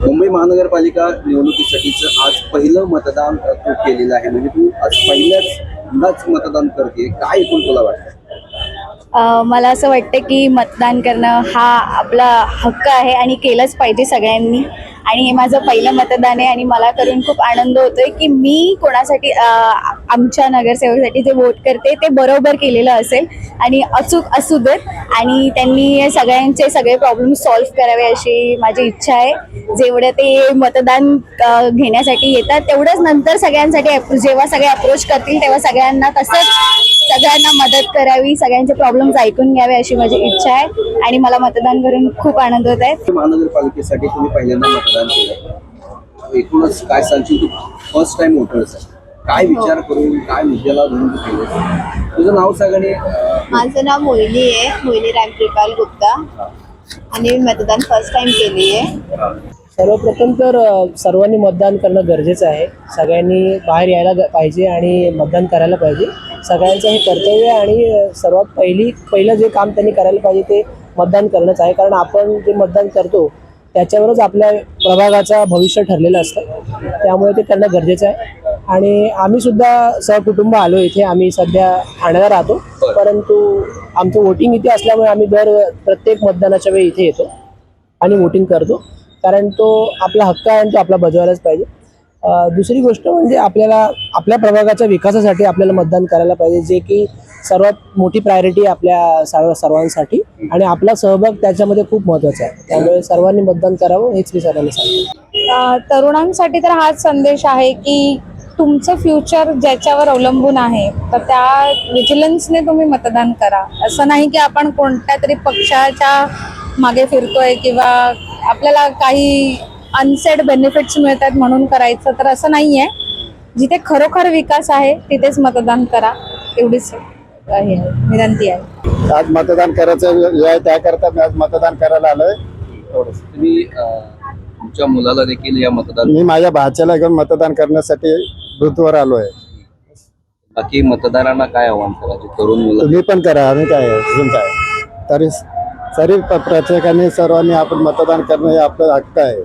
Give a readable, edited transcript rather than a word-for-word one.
मुंबई महानगरपालिका निवडणुकीसाठीचं आज पहिलं मतदान तू केलेलं आहे, म्हणजे तू आज पहिल्याच मतदान करते. काय एकूण तुला वाटतं? मला असं वाटतं की मतदान करणं हा आपला हक्क आहे आणि केलंच पाहिजे सगळ्यांनी. आणि हे माझं पहिलं मतदान आहे आणि मला करून खूप आनंद होतोय की मी कोणासाठी आमच्या नगरसेवकासाठी जे वोट करते ते बरोबर केलेलं असेल आणि अचूक असू देत आणि त्यांनी सगळ्यांचे सगळे प्रॉब्लेम सॉल्व्ह करावे अशी माझी इच्छा आहे. जेवढं ते मतदान घेण्यासाठी येतात तेवढंच नंतर सगळ्यांसाठी जेव्हा सगळे अप्रोच करतील तेव्हा सगळ्यांना तसंच सगळ्यांना मदत करावी, सगळ्यांचे प्रॉब्लेम्स ऐकून घ्यावे अशी माझी इच्छा आहे आणि मला मतदान करून खूप आनंद होत आहे. महानगरपालिकेसाठी तुम्ही पहिल्यांदा मतदान केलं, एकूणच काय सांगशील? तू फर्स्ट टाइम वोटर्स आहे, काय विचार करून काय मुद्द्याला धरून तू केलं? तुझं नाव सांग. आणि माझं नाव मोहिनी आहे, मोहिनी रामकृपाल गुप्ता, आणि मी मतदान फर्स्ट टाइम केली आहे. सर्वप्रथम तर सर्वांनी मतदान करणं गरजेचं आहे. सगळ्यांनी बाहेर यायला पाहिजे आणि मतदान करायला पाहिजे. सगळ्यांचं हे कर्तव्य आहे आणि सर्वात पहिलं जे काम त्यांनी करायला पाहिजे ते मतदान करणंच आहे. कारण आपण जे मतदान करतो त्याच्यावरच आपल्या प्रभागाचा भविष्य ठरलेलं असतं, त्यामुळे ते करणं गरजेचं आहे. आणि आम्ही सुद्धा सहकुटुंब आलो इथे. आम्ही सध्या ठाण्याला राहतो, परंतु आमचं वोटिंग इथे असल्यामुळे आम्ही प्रत्येक मतदानाच्या वेळी इथे येतो आणि वोटिंग करतो, कारण तो आपला हक्क आहे आणि तो आपला बजावलाच पाहिजे. दुसरी गोष्ट म्हणजे आपल्याला आपल्या प्रभागाच्या विकासासाठी आपल्याला मतदान करायला पाहिजे, जे की सर्वात मोठी प्रायोरिटी आपल्या सर्वांसाठी, आणि आपला सहभाग त्याच्यामध्ये खूप महत्त्वाचा आहे. त्यामुळे सर्वांनी मतदान करावं हेच मी सर्वांनी सांगतो. तरुणांसाठी तर हाच संदेश आहे की तुमचं फ्युचर ज्याच्यावर अवलंबून आहे तर त्या विजिलन्सने तुम्ही मतदान करा. असं नाही की आपण कोणत्या तरी पक्षाच्या मागे फिरतोय किंवा आपल्याला काही अनसेड बेनिफिट्स मिळतात म्हणून करायचं, तर असं नाही आहे. जिथे खरोखर विकास आहे तिथेच मतदान करा, एवढीच विनंती आहे. आज मतदान करायचं आहे, त्याकरता मी आज मतदान करायला आलोय. तुम्ही तुमच्या मुलाला देखील या मतदान, मी माझ्या भाच्याला घेऊन मतदान करण्यासाठी बूथवर आलोय. बाकी मतदारांना काय आव्हान करायचे? तरुण मुलं तुम्ही पण करा, आम्ही काय अजून काय. तरी प्रत्येकाने सर्वांनी आपण मतदान करणं हे आपलं हक्क आहे.